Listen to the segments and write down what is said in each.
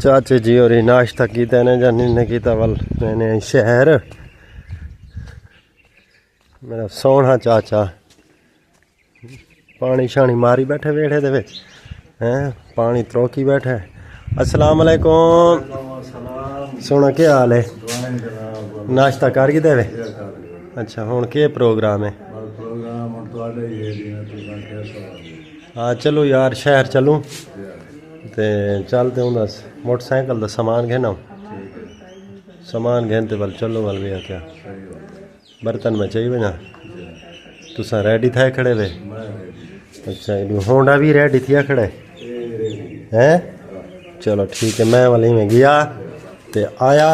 चाचे जी और नाश्ता किया ने जानी ने किया वल मैंने शहर मेरा सोहना चाचा पानी शानी मारी बैठे वेड़े दे विच हैं पानी त्रोकी बैठे। अस्सलाम वालेकुम सोना क्या हाल है नाश्ता कर गए देवे अच्छा हुण के प्रोग्राम है हाँ चलो यार शहर चलूँ ते चलते हूँ दस मोटरसाइकिल का सामान घेना सामान घेनते वल चलो वल भैया क्या बर्तन में चाहिए ना तुसा रेडी थे खड़े वे अच्छा होंडा भी रेडी थी खड़े हैं चलो ठीक है मैं वाली में गया ते आया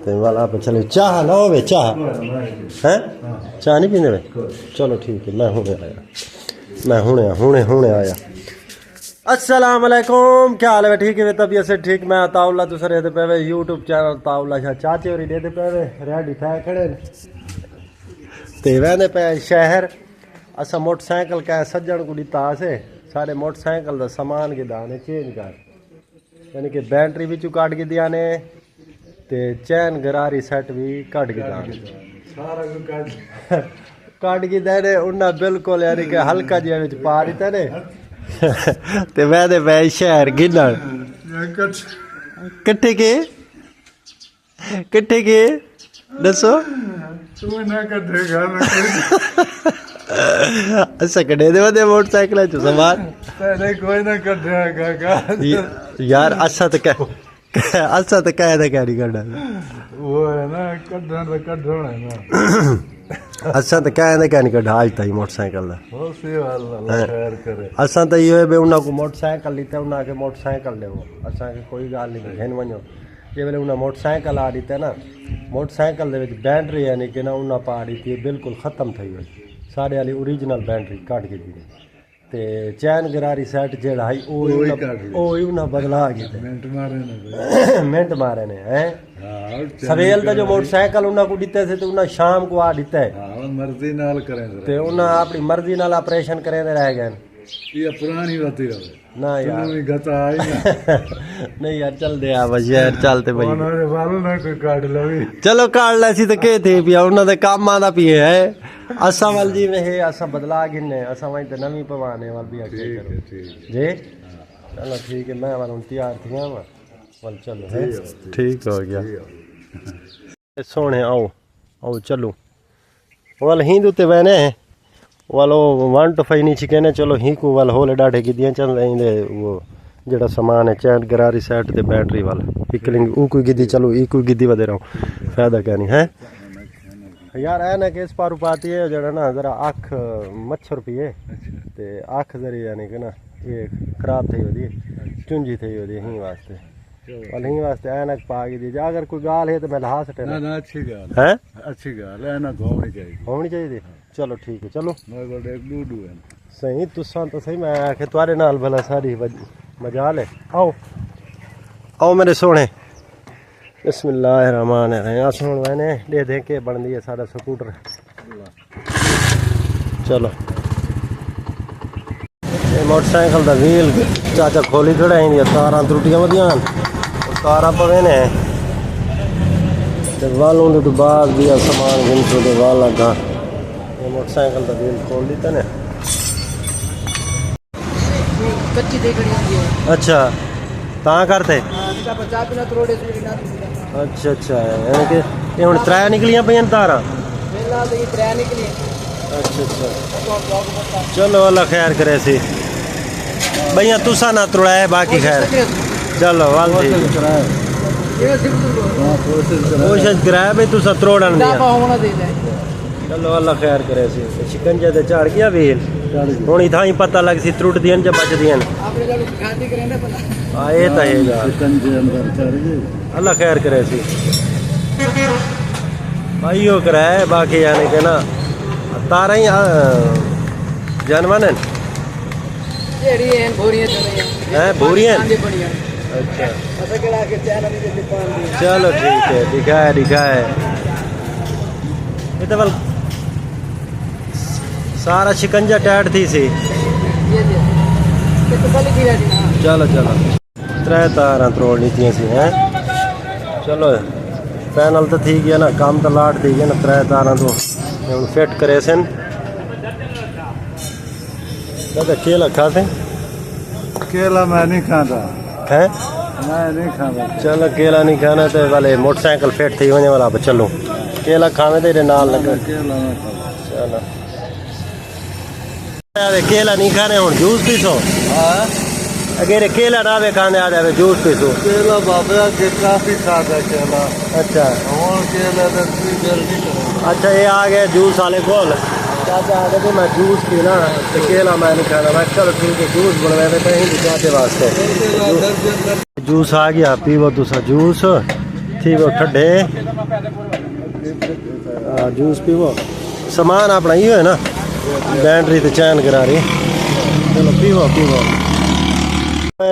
ते वाला पे चले चाह लो वे चाह हैं चाह नहीं पीने वे चलो ठीक है मैं हुणे आया। अस्सलाम वालेकुम क्या हाल है ठीक है तबीयत से ठीक मैं ताउला दूसरे दे पे यूट्यूब चैनल ताउला शाह चाचे और दे पे रेडी थे खड़े ते वेंदे पे शहर असा मोटरसाइकिल का सज्जन को दिता से सारे मोटरसाइकिल का सामान के दाने चेंज कर यानी कि बैटरी भी काट के दिया ने ते चैन गरारी सेट भी काट के दाने सारा काट के देने उन्ना बिल्कुल यानी कि हल्का जिहा विच पा दिता ने ते वेंदे पे शहर गिनण किट्ठे के दसो अच्छा कड़े दे वदे मोटरसाइकिल च सवार कोई ना कढ़ेगा यार अच्छा तो कह दे कैरी करना वो है ना कढ़ना है ना अच्छा तो कह दे नहीं कढ़ा आज ताई मोटरसाइकिल दा हो सी वाला खैर करे अच्छा तो ये बे उना को मोटरसाइकिल लीते उना के मोटरसाइकिल देवो अच्छा के कोई गाल नहीं घेन वणो ये वेले उन्हें मोटरसाइकिल आ दी ना मोटरसाइकिल दे विच बैटरी यानी कि ना उन्हें पा दी थी बिल्कुल खत्म थी हुई साढ़े वाली ओरिजिनल बैटरी काट के दी ते चैन गरारी सेट जेड़ा है ओ उन्हें बदला गए मिनट मारे ने हैं सवेल दा जो मोटरसाइकिल उन्हें को दिते थे तो उन्हें शाम को आ दिता है मर्जी नाल करें ते उन्हें अपनी मर्जी नाल ऑपरेशन करे रह गए ये पुरानी बात ही रहे ना यार नहीं यार चल दे बस यार चलते भाई चलो काट ला सी तो के थे पिया उन्होंने दे काम आदा पिए है असा वाल जी में है असा बदला गिने असा वहीं ते नवी पवाने वाल भी आगे करो जी चलो ठीक है मैं वाल तैयार थी वाल चलो है ठीक हो गया सोने आओ आओ चलो वाल हिंदू ते बहने वालो 1 to 5 नीचे कहने चलो ही को वाल होले डाढ़े की दियां चल रही वो जेड़ा सामान है चैन गरारी सेट ते बैटरी वाल पिकलिंग ऊ कोई गिद्दी चलो ई कोई गिद्दी वदे रहो फायदा क्या नहीं है यार है ना कि इस पार पाती है जरा ना जरा आँख मच्छर पिए ते आँख जरी यानी कि ना ये खराब थी होती चुंजी थी होती ही वास्ते वाल ही वास्ते ऐनक पा के दी अगर कोई गाल है तो मैं लहा सटे ना अच्छी गाल है अच्छी गाल है ना होनी चाहिए चलो ठीक है चलो सही तुसा तो सही मैं आखे तुम्हारे नाल भला सारी मजा ले आओ आओ मेरे सोने बिस्मिल्लाहिर्रहमानिर्रहीम सुन मैंने दे के बन दिया सारा स्कूटर चलो मोटरसाइकिल का व्हील चाचा खोली खड़ा ही तारा त्रुटियां वधियां तारा पवे ने वालों के बाद दिया सामान गिनते दे वाल लगा मोटरसाइकिल का व्हील खोल दी ने कच्ची अच्छा ता करते अच्छा अच्छा यानी कि ये हुण त्रै निकलियां पईयां तारा अच्छा अच्छा चलो अल्लाह खैर करे सी भैया तुसा ना त्रुड़ाए बाकी खैर चलो वाल कोशिश कराए भाई तुसा त्रोड़न दिया चलो अल्लाह खैर करे सी शिकंजे ते चढ़ गया व्हील हुण इथां ही पता लग सी त्रुटदियां ज बचदियां हां ये तो है अल्लाह खैर करे सी भाइयों कराए बाकी यानी कि ना तारा ही जानवर हैं भूरियां अच्छा चलो ठीक है दिखाए ये तो बल सारा शिकंजा टाइट थी सी चलो चलो त्रै तार त्रोड़नी थी हैं। चलो पैनल तो ठीक है ना, काम तो लाट ठीक है ना, त्रै तार तो हम फिट करे सन। केला खाते? केला मैं नहीं खाता है, मैं नहीं खाता। चलो केला नहीं खाना तो वाले मोटरसाइकिल फिट थी होने वाला चलो केला खावे तेरे नाल लगा। केला मैं खाता। चलो केला नहीं खाने हूँ जूस पीसो। हाँ अगेरे केला ना वे खाने आ जावे जूस पीसो। केला बाबा के काफी खाता केला। अच्छा और केला तो जल्दी करो। अच्छा ये आ गया जूस वाले कोल। चाचा आ गए मैं जूस पीना तो केला मैं नहीं खाना। मैं चलो ठीक है जूस बनवा देते हैं चाचे वास्ते। जूस आ गया पीवो तुसा जूस ठीक हो ठंडे जूस पीवो। सामान अपना ही है ना, बैटरी तो चैन करा रही। चलो पीवो पीवो।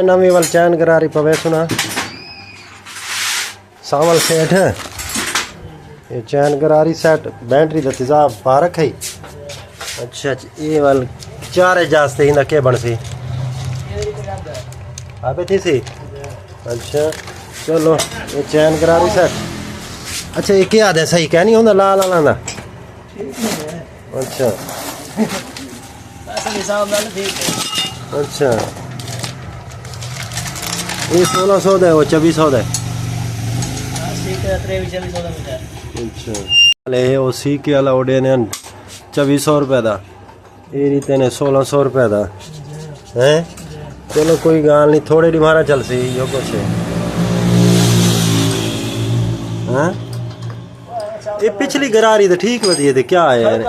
नवी वाल चैन करा रही पवे सुना सावल सेठ है ये चैन करा रही सेट बैटरी का तेजाब पा रखा ही। अच्छा ये वाल चारे जास्ते ही के बन सी आपे थी सी। अच्छा चलो ये चैन करा रही सेट। अच्छा ये क्या है सही क्या नहीं होता लाल लाला। अच्छा अच्छा ये 1600 है वो 2400 है। अच्छा ले वो सी के वाला ओडे ने 2400 रुपए का ये रीते ने 1600 रुपए का है। चलो कोई गाल नहीं थोड़े डी मारा चल सी जो कुछ है। हाँ ये पिछली गरारी तो ठीक बती है क्या है यार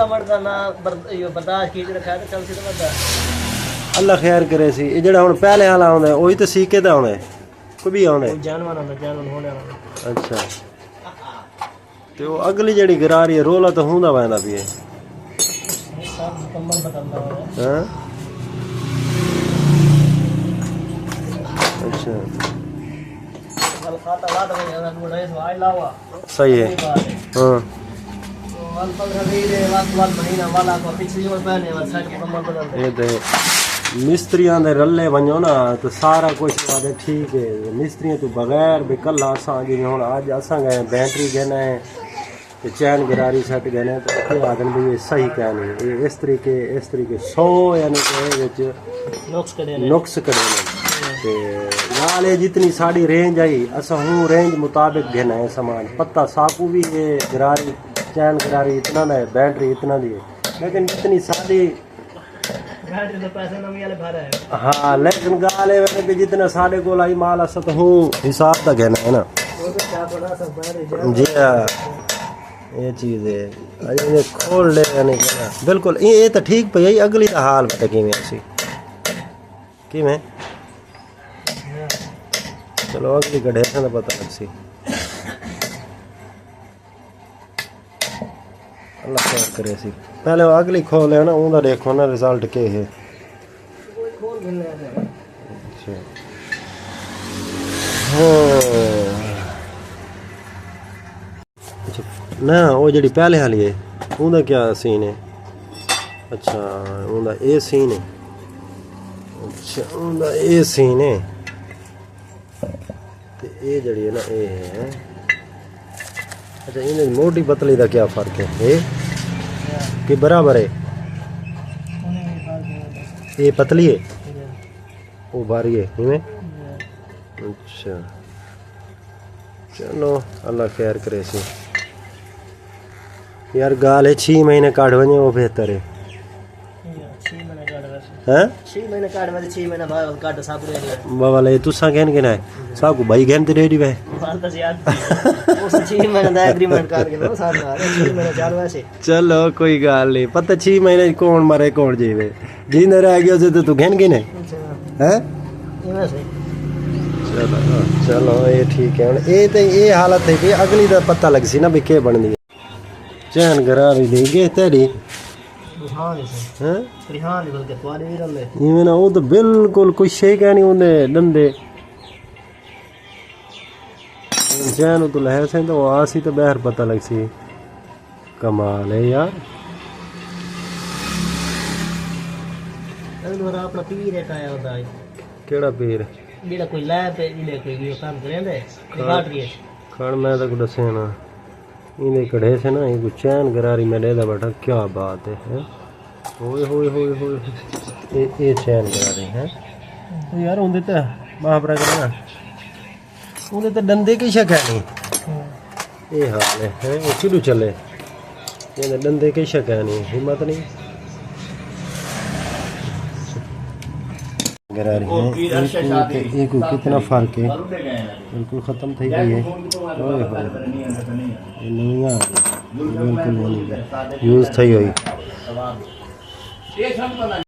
अल्लाह खैर करे सी ये जड़ा हुन पहले वाला आउंदा ओही तो सीके दा आउंदा कोई भी आउंदा जानवर आउंदा जानवर होने वाला। अच्छा ते वो अगली जड़ी गरारी है रोला तो हुंदा वंदा भी है। हां अच्छा सही है। हाँ ये दे मिस्त्रियां दे रले वञो ना तो सारा कुछ वादे ठीक है। मिस्त्रियां तो बगैर भी कल असां जी हुन आज असां गए बैटरी गए हैं तो चैन गरारी सेट गए हैं तो आदन भी ये सही कहनी ये इस तरीके 100 यानी कि विच नुक्स कढे ते नाल जितनी साड़ी रेंज आई असां हूँ रेंज मुताबिक घेना है सामान पत्ता साकू भी ये गरारी चैन गरारी इतना ना है बैटरी इतना दी है लेकिन जितनी साड़ी हाँ लेकिन गाल है कि जितना साढ़े को लाई माल अस तो हूँ हिसाब का घेना है ना जी हाँ ये चीज़ है अरे खोल ले यानी बिल्कुल ये तो ठीक पे यही अगली का हाल बता कि मैं चलो अगली गढ़े से पता लग सी अल्लाह खैर करे सी पहले वो अगली खोले ना उनका देखो ना रिजल्ट के है। अच्छा ना वो जड़ी पहले वाली है उनका क्या सीन है। अच्छा उनका ये सीन है। अच्छा उनका ये सीन है तो ये जड़ी है ना ये है। अच्छा इन्हें मोटी पतली का क्या फर्क है ये कि बराबर है ये पतली है वो भारी है इनमें। अच्छा चलो अल्लाह खैर करे सी यार गाल है 6 महीने काट वने वो बेहतर है। 6 महीने काट में 6 महीने बाद काट साकू दे बाबा ले तुसा कहन के ना साकू भाई कहन ते रेडी भाई मार तो याद उस 6 महीने दा एग्रीमेंट कर के नो साथ में 6 महीने चालू ऐसे। चलो कोई गाल नहीं पता 6 महीने कौन मरे कौन जीवे जीने रह गया से तो तू कहन के नहीं हैं ये वैसे। चलो चलो ये ठीक है ये तो ये हालत है कि अगली दा पता लग सी ना भी के बनदी चैन गरारी दी गए तेरी वो तो बिल्कुल कोई शे क्या नहीं उन्हें डंडे चैन तो लहर से तो आसी तो बहर पता लग सी कमाल है यार। अपना पीर है केड़ा पीर ਜਿਹੜਾ ਕੋਈ ਲੈ ਤੇ ਇਹਦੇ ਕੋਈ ਵੀ ਕੰਮ ਕरेंदे बात रही है खड़ मैं तो दसे ना इन्हें कड़े से ना ये कुछ चैन करारी में लेदा बैठा क्या बात है होए होए होए होए ये चैन करा रही है यार उनदे ते महापरा करना उनदे ते डंडे की शक है नहीं ये हाल है वो किधर चले ये डंडे की शक है नहीं हिम्मत नहीं करा रही है एक कितना फर्क है बिल्कुल ख़त्म थी गई है ओए होए ये नहीं आ रही बिल्कुल नहीं यूज़ थी हुई